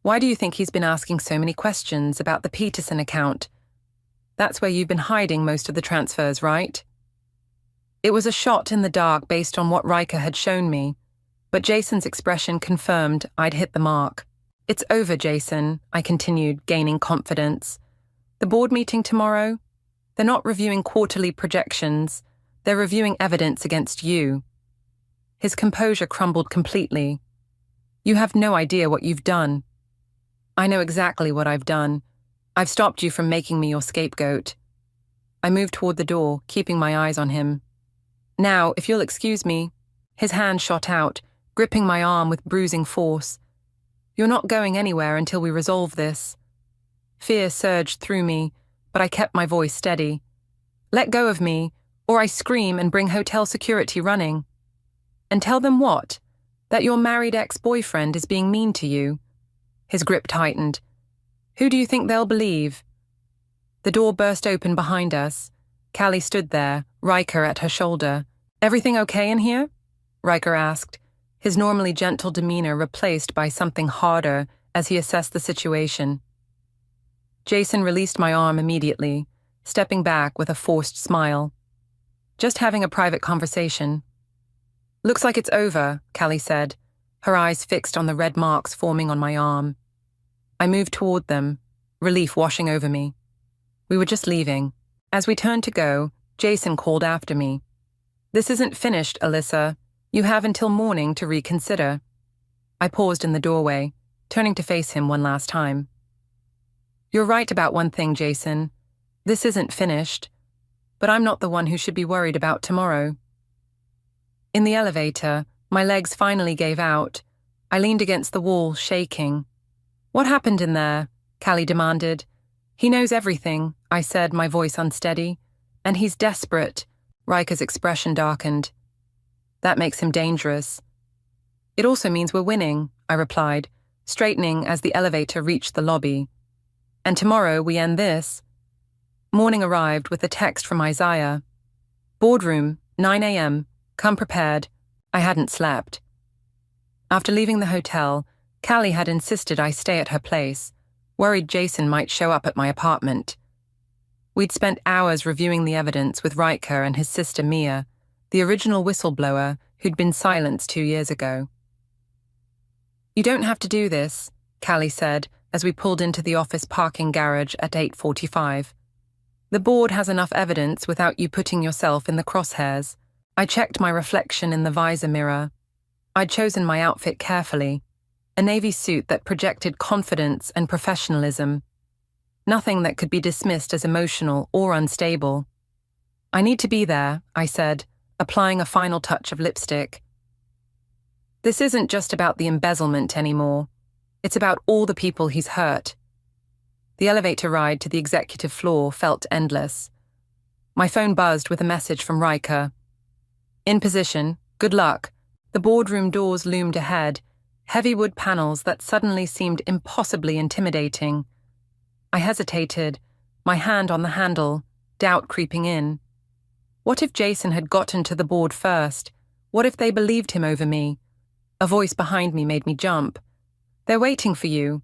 Why do you think he's been asking so many questions about the Peterson account? That's where you've been hiding most of the transfers, right? It was a shot in the dark based on what Riker had shown me, but Jason's expression confirmed I'd hit the mark. It's over, Jason, I continued, gaining confidence. The board meeting tomorrow? They're not reviewing quarterly projections. They're reviewing evidence against you. His composure crumbled completely. You have no idea what you've done. I know exactly what I've done. I've stopped you from making me your scapegoat. I moved toward the door, keeping my eyes on him. Now, if you'll excuse me. His hand shot out, gripping my arm with bruising force. You're not going anywhere until we resolve this. Fear surged through me, but I kept my voice steady. Let go of me, or I scream and bring hotel security running. And tell them what? That your married ex-boyfriend is being mean to you. His grip tightened. Who do you think they'll believe? The door burst open behind us. Callie stood there, Riker at her shoulder. Everything okay in here? Riker asked, his normally gentle demeanor replaced by something harder as he assessed the situation. Jason released my arm immediately, stepping back with a forced smile. "Just having a private conversation." "Looks like it's over," Callie said, her eyes fixed on the red marks forming on my arm. I moved toward them, relief washing over me. We were just leaving. As we turned to go, Jason called after me. "This isn't finished, Alyssa. You have until morning to reconsider." I paused in the doorway, turning to face him one last time. "You're right about one thing, Jason. This isn't finished. But I'm not the one who should be worried about tomorrow." In the elevator, my legs finally gave out. I leaned against the wall, shaking. "What happened in there?" Callie demanded. "He knows everything," I said, my voice unsteady. "And he's desperate." Riker's expression darkened. "That makes him dangerous." "It also means we're winning," I replied, straightening as the elevator reached the lobby. "And tomorrow we end this." Morning arrived with a text from Isaiah. "Boardroom, 9 a.m. Come prepared." I hadn't slept. After leaving the hotel, Callie had insisted I stay at her place, worried Jason might show up at my apartment. We'd spent hours reviewing the evidence with Riker and his sister Mia, the original whistleblower who'd been silenced 2 years ago. "You don't have to do this," Callie said as we pulled into the office parking garage at 8:45. "The board has enough evidence without you putting yourself in the crosshairs." I checked my reflection in the visor mirror. I'd chosen my outfit carefully, a navy suit that projected confidence and professionalism. Nothing that could be dismissed as emotional or unstable. "I need to be there," I said, applying a final touch of lipstick. "This isn't just about the embezzlement anymore. It's about all the people he's hurt." The elevator ride to the executive floor felt endless. My phone buzzed with a message from Riker. "In position. Good luck." The boardroom doors loomed ahead, heavy wood panels that suddenly seemed impossibly intimidating. I hesitated, my hand on the handle, doubt creeping in. What if Jason had gotten to the board first? What if they believed him over me? A voice behind me made me jump. "They're waiting for you."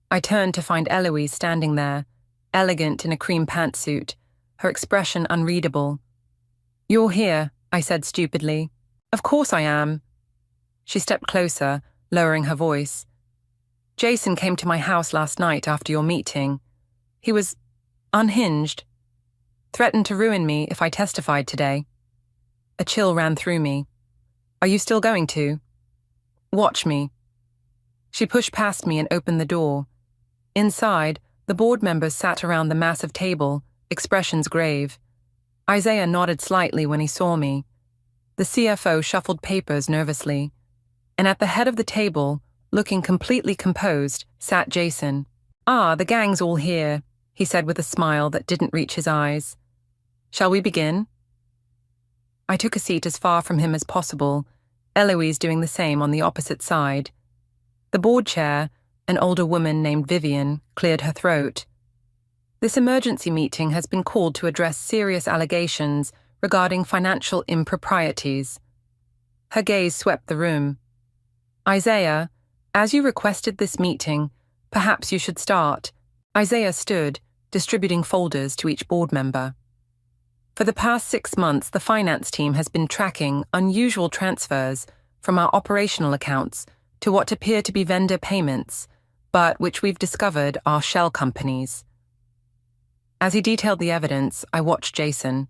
I turned to find Eloise standing there, elegant in a cream pantsuit, her expression unreadable. "You're here," I said stupidly. "Of course I am." She stepped closer, lowering her voice. "Jason came to my house last night after your meeting. He was unhinged. Threatened to ruin me if I testified today." A chill ran through me. "Are you still going to?" "Watch me." She pushed past me and opened the door. Inside, the board members sat around the massive table, expressions grave. Isaiah nodded slightly when he saw me. The CFO shuffled papers nervously. And at the head of the table, looking completely composed, sat Jason. "Ah, the gang's all here," he said with a smile that didn't reach his eyes. "Shall we begin?" I took a seat as far from him as possible, Eloise doing the same on the opposite side. The board chair, an older woman named Vivian, cleared her throat. "This emergency meeting has been called to address serious allegations regarding financial improprieties." Her gaze swept the room. "Isaiah, as you requested this meeting, perhaps you should start." Isaiah stood, distributing folders to each board member. "For the past 6 months, the finance team has been tracking unusual transfers from our operational accounts to what appear to be vendor payments, but which we've discovered are shell companies." As he detailed the evidence, I watched Jason.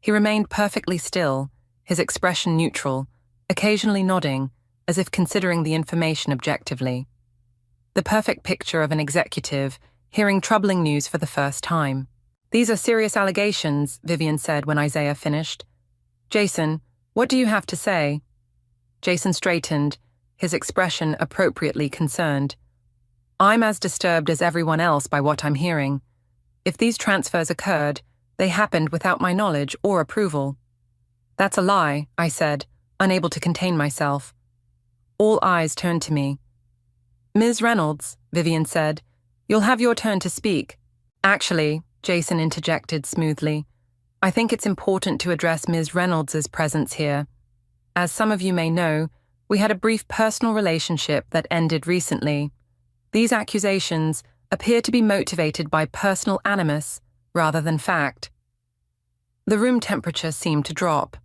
He remained perfectly still, his expression neutral, occasionally nodding, as if considering the information objectively. The perfect picture of an executive hearing troubling news for the first time. "These are serious allegations," Vivian said when Isaiah finished. "Jason, what do you have to say?" Jason straightened, his expression appropriately concerned. "I'm as disturbed as everyone else by what I'm hearing. If these transfers occurred, they happened without my knowledge or approval." "That's a lie," I said, unable to contain myself. All eyes turned to me. "Ms. Reynolds," Vivian said, "you'll have your turn to speak." "Actually," Jason interjected smoothly, "I think it's important to address Ms. Reynolds' presence here. As some of you may know, We had a brief personal relationship that ended recently. These accusations appear to be motivated by personal animus rather than fact. The room temperature seemed to drop.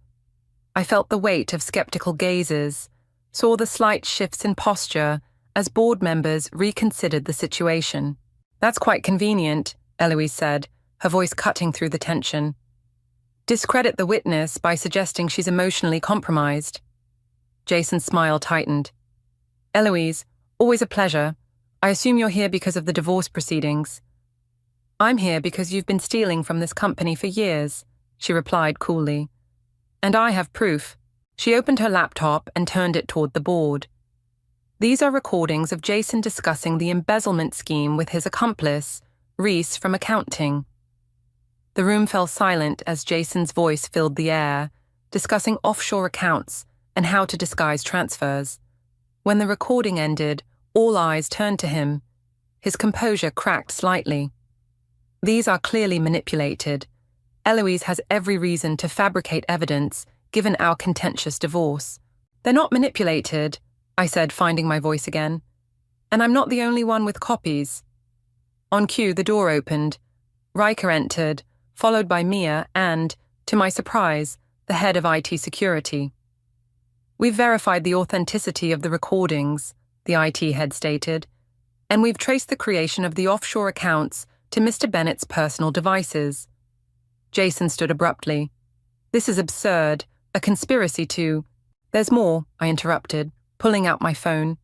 I felt the weight of skeptical gazes, saw the slight shifts in posture as board members reconsidered the situation. "That's quite convenient," Eloise said, her voice cutting through the tension. "Discredit the witness by suggesting she's emotionally compromised." Jason's smile tightened. "Eloise, always a pleasure. I assume you're here because of the divorce proceedings." "I'm here because you've been stealing from this company for years," she replied coolly. "And I have proof." She opened her laptop and turned it toward the board. "These are recordings of Jason discussing the embezzlement scheme with his accomplice, Reese from accounting." The room fell silent as Jason's voice filled the air, discussing offshore accounts and how to disguise transfers. When the recording ended, all eyes turned to him. His composure cracked slightly. "These are clearly manipulated. Eloise has every reason to fabricate evidence given our contentious divorce." "They're not manipulated," I said, finding my voice again. "And I'm not the only one with copies." On cue, the door opened. Riker entered, followed by Mia and, to my surprise, the head of IT security. "We've verified the authenticity of the recordings," the IT head stated, "and we've traced the creation of the offshore accounts to Mr. Bennett's personal devices." Jason stood abruptly. "This is absurd, a conspiracy to—" "There's more," I interrupted, pulling out my phone.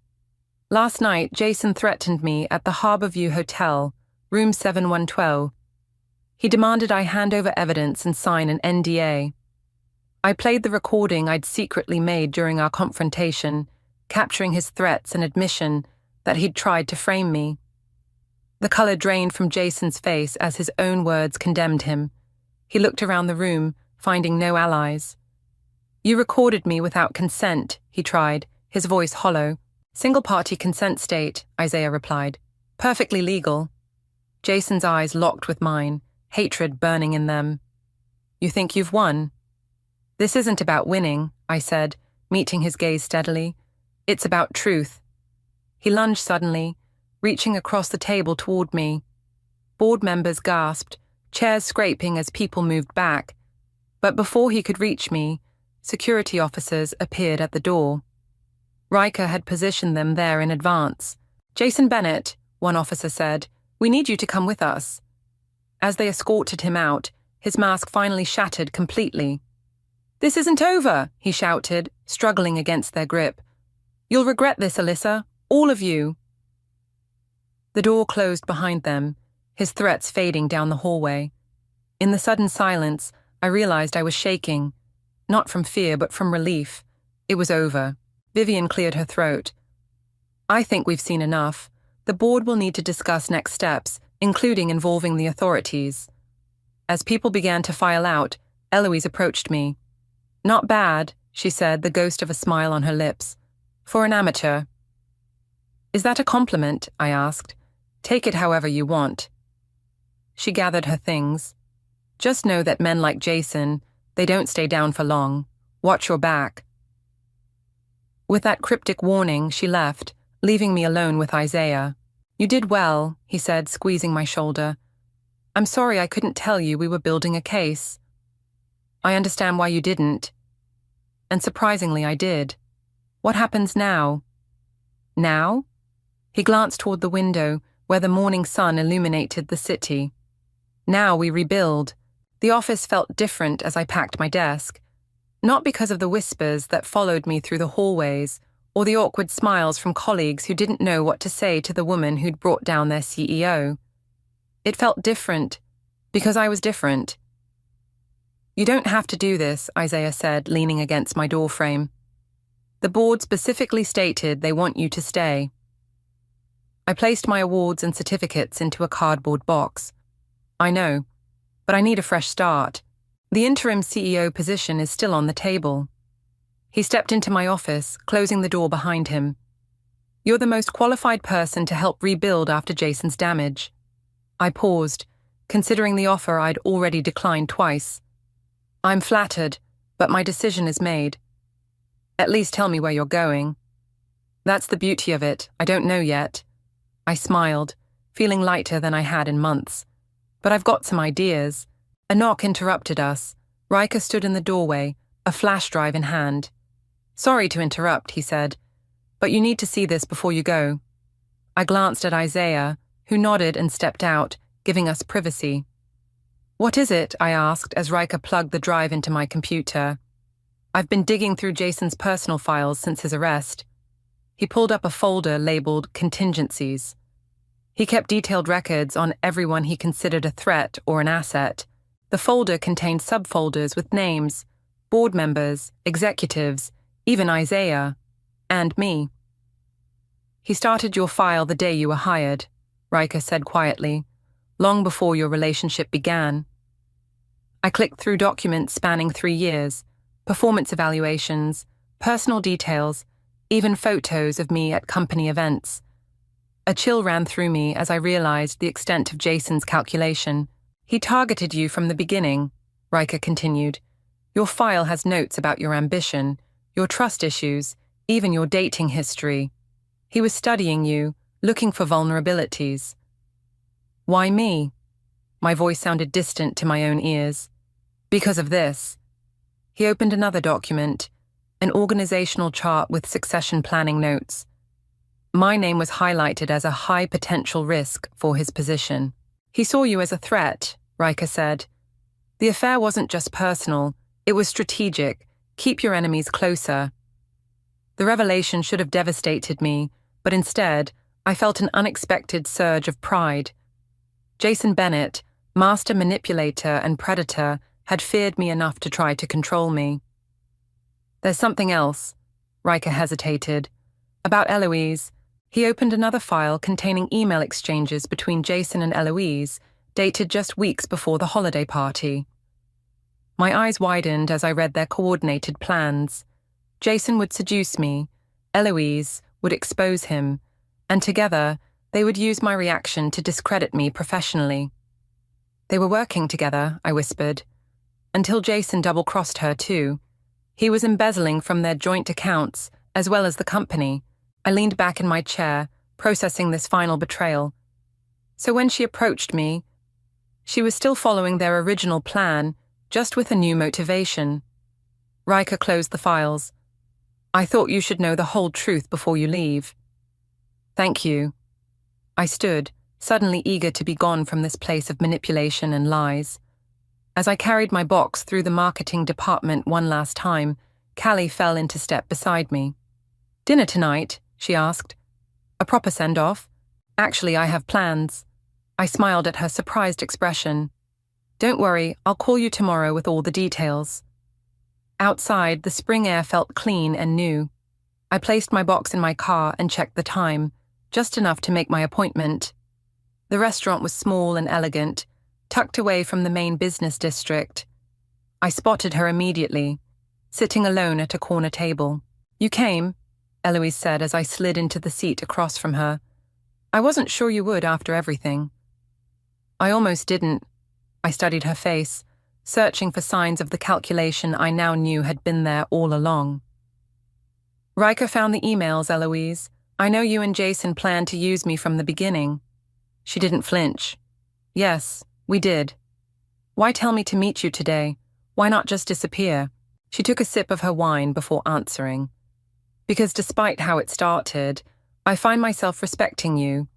"Last night, Jason threatened me at the Harborview Hotel, room 7112. He demanded I hand over evidence and sign an NDA. I played the recording I'd secretly made during our confrontation, capturing his threats and admission that he'd tried to frame me." The color drained from Jason's face as his own words condemned him. He looked around the room, finding no allies. "You recorded me without consent," he tried, his voice hollow. "Single-party consent state," Isaiah replied. "Perfectly legal." Jason's eyes locked with mine, hatred burning in them. "You think you've won?" "This isn't about winning," I said, meeting his gaze steadily. "It's about truth." He lunged suddenly, reaching across the table toward me. Board members gasped, chairs scraping as people moved back. But before he could reach me, security officers appeared at the door. Riker had positioned them there in advance. "Jason Bennett," one officer said, "we need you to come with us." As they escorted him out, his mask finally shattered completely. "This isn't over," he shouted, struggling against their grip. "You'll regret this, Alyssa, all of you." The door closed behind them, his threats fading down the hallway. In the sudden silence, I realized I was shaking, not from fear but from relief. It was over. Vivian cleared her throat. "I think we've seen enough. The board will need to discuss next steps, including involving the authorities." As people began to file out, Eloise approached me. "Not bad," she said, the ghost of a smile on her lips. "For an amateur." "Is that a compliment?" I asked. "Take it however you want." She gathered her things. "Just know that men like Jason, they don't stay down for long. Watch your back." With that cryptic warning, she left, leaving me alone with Isaiah. "You did well," he said, squeezing my shoulder. "I'm sorry I couldn't tell you we were building a case." "I understand why you didn't." And surprisingly, I did. "What happens now?" "Now?" He glanced toward the window, where the morning sun illuminated the city. "Now we rebuild." The office felt different as I packed my desk. Not because of the whispers that followed me through the hallways, or the awkward smiles from colleagues who didn't know what to say to the woman who'd brought down their CEO. It felt different, because I was different. "You don't have to do this," Isaiah said, leaning against my doorframe. "The board specifically stated they want you to stay." I placed my awards and certificates into a cardboard box. "I know, but I need a fresh start. The interim CEO position is still on the table." He stepped into my office, closing the door behind him. "You're the most qualified person to help rebuild after Jason's damage." I paused, considering the offer I'd already declined twice. "I'm flattered, but my decision is made." At least tell me where you're going. That's the beauty of it, I don't know yet. I smiled, feeling lighter than I had in months. But I've got some ideas. A knock interrupted us. Riker stood in the doorway, a flash drive in hand. Sorry to interrupt, he said, but you need to see this before you go. I glanced at Isaiah, who nodded and stepped out, giving us privacy. What is it? I asked as Riker plugged the drive into my computer. I've been digging through Jason's personal files since his arrest. He pulled up a folder labeled Contingencies. He kept detailed records on everyone he considered a threat or an asset. The folder contained subfolders with names, board members, executives, even Isaiah, and me. He started your file the day you were hired, Riker said quietly, long before your relationship began. I clicked through documents spanning 3 years, performance evaluations, personal details, even photos of me at company events. A chill ran through me as I realized the extent of Jason's calculation. He targeted you from the beginning, Riker continued. Your file has notes about your ambition, your trust issues, even your dating history. He was studying you, looking for vulnerabilities. Why me? My voice sounded distant to my own ears. Because of this. He opened another document, an organizational chart with succession planning notes. My name was highlighted as a high potential risk for his position. He saw you as a threat, Riker said. The affair wasn't just personal, it was strategic. Keep your enemies closer. The revelation should have devastated me, but instead, I felt an unexpected surge of pride. Jason Bennett, master manipulator and predator, had feared me enough to try to control me. There's something else, Riker hesitated. About Eloise. He opened another file containing email exchanges between Jason and Eloise, dated just weeks before the holiday party. My eyes widened as I read their coordinated plans. Jason would seduce me, Eloise would expose him, and together they would use my reaction to discredit me professionally. They were working together, I whispered, until Jason double-crossed her too. He was embezzling from their joint accounts, as well as the company. I leaned back in my chair, processing this final betrayal. So when she approached me, she was still following their original plan, just with a new motivation. Riker closed the files. I thought you should know the whole truth before you leave. Thank you. I stood, suddenly eager to be gone from this place of manipulation and lies. As I carried my box through the marketing department one last time, Callie fell into step beside me. Dinner tonight? She asked. A proper send-off? Actually, I have plans. I smiled at her surprised expression. Don't worry, I'll call you tomorrow with all the details. Outside, the spring air felt clean and new. I placed my box in my car and checked the time, just enough to make my appointment. The restaurant was small and elegant, tucked away from the main business district. I spotted her immediately, sitting alone at a corner table. You came, Eloise said as I slid into the seat across from her. I wasn't sure you would after everything. I almost didn't. I studied her face, searching for signs of the calculation I now knew had been there all along. Riker found the emails, Eloise. I know you and Jason planned to use me from the beginning. She didn't flinch. Yes, we did. Why tell me to meet you today? Why not just disappear? She took a sip of her wine before answering. Because despite how it started, I find myself respecting you,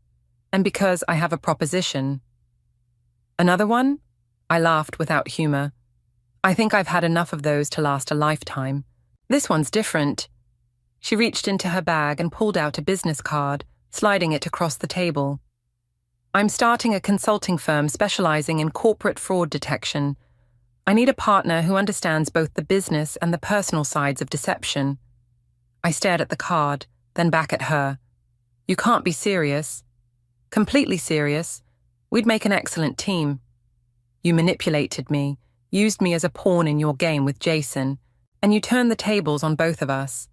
and because I have a proposition. Another one? I laughed without humor. I think I've had enough of those to last a lifetime. This one's different. She reached into her bag and pulled out a business card, sliding it across the table. I'm starting a consulting firm specializing in corporate fraud detection. I need a partner who understands both the business and the personal sides of deception. I stared at the card, then back at her. You can't be serious. Completely serious. We'd make an excellent team. You manipulated me, used me as a pawn in your game with Jason, and you turned the tables on both of us.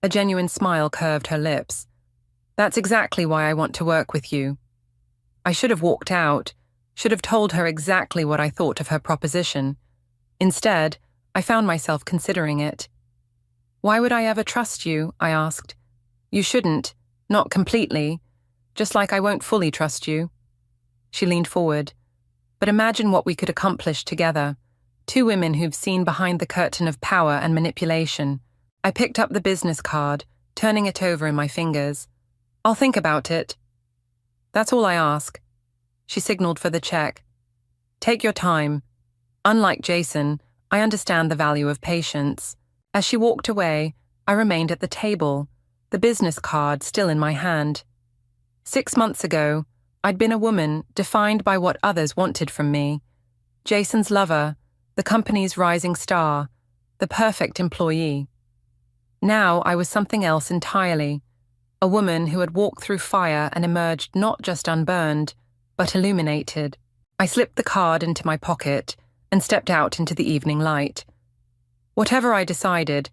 A genuine smile curved her lips. That's exactly why I want to work with you. I should have walked out, should have told her exactly what I thought of her proposition. Instead, I found myself considering it. Why would I ever trust you? I asked. You shouldn't. Not completely. Just like I won't fully trust you. She leaned forward. But imagine what we could accomplish together. Two women who've seen behind the curtain of power and manipulation. I picked up the business card, turning it over in my fingers. I'll think about it. That's all I ask. She signaled for the check. Take your time. Unlike Jason, I understand the value of patience. As she walked away, I remained at the table, the business card still in my hand. 6 months ago, I'd been a woman defined by what others wanted from me. Jason's lover, the company's rising star, the perfect employee. Now I was something else entirely, a woman who had walked through fire and emerged not just unburned, but illuminated. I slipped the card into my pocket and stepped out into the evening light. Whatever I decided,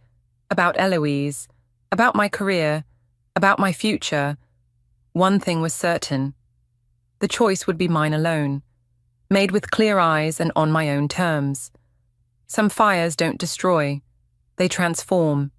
about Eloise, about my career, about my future, one thing was certain. The choice would be mine alone, made with clear eyes and on my own terms. Some fires don't destroy, they transform.